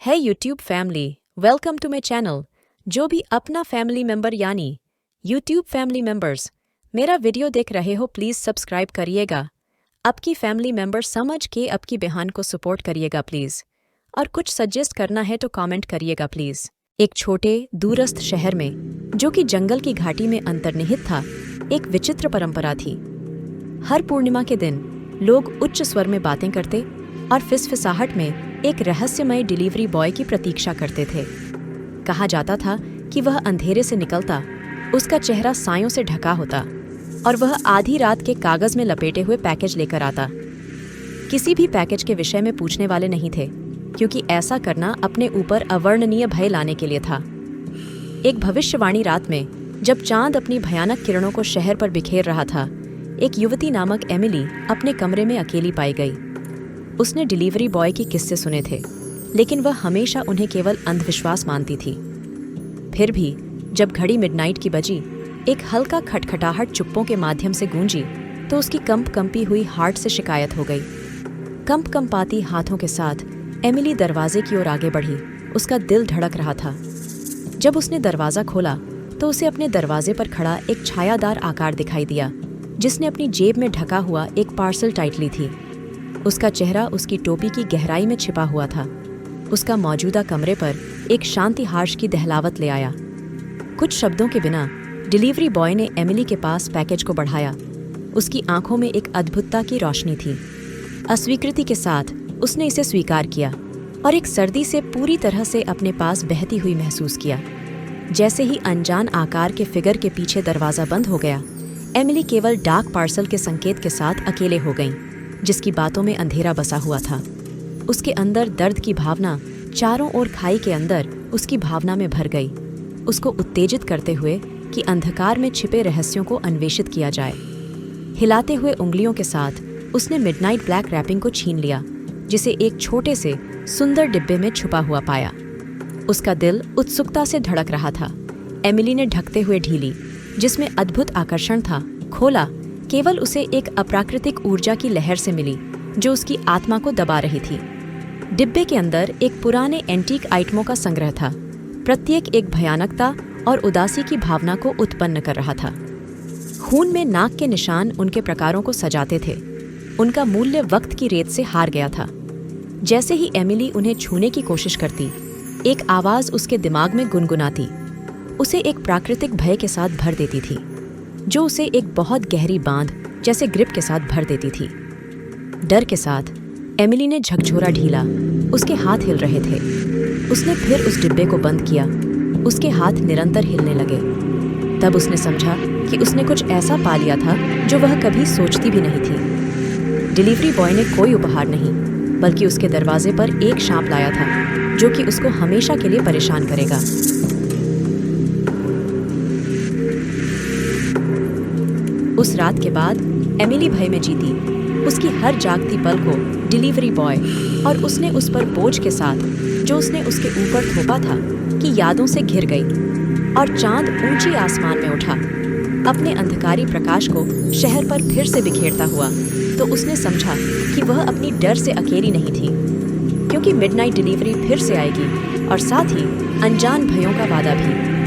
है YouTube family, welcome to my channel. जो भी अपना फैमिली मेंबर यानी यूट्यूब फैमिली मेंबर्स मेरा वीडियो देख रहे हो प्लीज़ सब्सक्राइब करिएगा। आपकी फैमिली मेंबर समझ के आपकी बहन को सपोर्ट करिएगा प्लीज़, और कुछ सजेस्ट करना है तो कमेंट करिएगा प्लीज़। एक छोटे दूरस्थ शहर में, जो कि जंगल की घाटी में अंतर्निहित था, एक विचित्र परंपरा थी। हर पूर्णिमा के दिन लोग उच्च स्वर में बातें करते और फिसफिसाहट में एक रहस्यमय डिलीवरी बॉय की प्रतीक्षा करते थे। कहा जाता था कि वह अंधेरे से निकलता, उसका चेहरा सायों से ढका होता और वह आधी रात के कागज में लपेटे हुए पैकेज लेकर आता। किसी भी पैकेज के विषय में पूछने वाले नहीं थे, क्योंकि ऐसा करना अपने ऊपर अवर्णनीय भय लाने के लिए था। एक भविष्यवाणी रात में, जब चांद अपनी भयानक किरणों को शहर पर बिखेर रहा था, एक युवती नामक एमिली अपने कमरे में अकेली पाई गई। उसने डिलीवरी बॉय के किस्से सुने थे, लेकिन वह हमेशा उन्हें केवल अंधविश्वास मानती थी। फिर भी जब घड़ी मिडनाइट की बजी, एक हल्का खटखटाहट चुप्पों के माध्यम से गूंजी, तो उसकी कंपी हुई हार्ट से शिकायत हो गई। कंपाती हाथों के साथ एमिली दरवाजे की ओर आगे बढ़ी। उसका दिल धड़क रहा था। जब उसने दरवाज़ा खोला तो उसे अपने दरवाजे पर खड़ा एक छायादार आकार दिखाई दिया, जिसने अपनी जेब में ढका हुआ एक पार्सल टाइट ली थी। उसका चेहरा उसकी टोपी की गहराई में छिपा हुआ था। उसका मौजूदा कमरे पर एक शांति हार्श की दहलावत ले आया। कुछ शब्दों के बिना डिलीवरी बॉय ने एमिली के पास पैकेज को बढ़ाया। उसकी आंखों में एक अद्भुतता की रोशनी थी। अस्वीकृति के साथ उसने इसे स्वीकार किया और एक सर्दी से पूरी तरह से अपने पास बहती हुई महसूस किया। जैसे ही अनजान आकार के फिगर के पीछे दरवाज़ा बंद हो गया, एमिली केवल डाक पार्सल के संकेत के साथ अकेले हो गईं, जिसकी बातों में अंधेरा बसा हुआ था। उसके अंदर दर्द की भावना चारों ओर खाई के अंदर उसकी भावना में भर गई, उसको उत्तेजित करते हुए कि अंधकार में छिपे रहस्यों को अन्वेषित किया जाए। हिलाते हुए उंगलियों के साथ उसने मिडनाइट ब्लैक रैपिंग को छीन लिया, जिसे एक छोटे से सुंदर डिब्बे में छुपा हुआ पाया। उसका दिल उत्सुकता से धड़क रहा था। एमिली ने ढकते हुए ढीली, जिसमें अद्भुत आकर्षण था, खोला। केवल उसे एक अप्राकृतिक ऊर्जा की लहर से मिली, जो उसकी आत्मा को दबा रही थी। डिब्बे के अंदर एक पुराने एंटीक आइटमों का संग्रह था। प्रत्येक एक भयानकता और उदासी की भावना को उत्पन्न कर रहा था। खून में नाक के निशान उनके प्रकारों को सजाते थे। उनका मूल्य वक्त की रेत से हार गया था। जैसे ही एमिली उन्हें छूने की कोशिश करती, एक आवाज़ उसके दिमाग में गुनगुनाती, उसे एक प्राकृतिक भय के साथ भर देती थी, जो उसे एक बहुत गहरी बांध जैसे ग्रिप के साथ भर देती थी। डर के साथ एमिली ने झकझोरा ढीला। उसके हाथ हिल रहे थे। उसने फिर उस डिब्बे को बंद किया। उसके हाथ निरंतर हिलने लगे। तब उसने समझा कि उसने कुछ ऐसा पा लिया था जो वह कभी सोचती भी नहीं थी। डिलीवरी बॉय ने कोई उपहार नहीं, बल्कि उसके दरवाजे पर एक सांप लाया था, जो कि उसको हमेशा के लिए परेशान करेगा। उस रात के बाद एमिली भय में जीती। उसकी हर जागती पल को डिलीवरी बॉय और उसने उस पर बोझ के साथ, जो उसने उसके ऊपर थोपा था, की यादों से घिर गई। और चांद ऊंची आसमान में उठा, अपने अंधकारी प्रकाश को शहर पर फिर से बिखेरता हुआ, तो उसने समझा कि वह अपनी डर से अकेली नहीं थी, क्योंकि मिडनाइट डिलीवरी फिर से आएगी, और साथ ही अनजान भयों का वादा भी।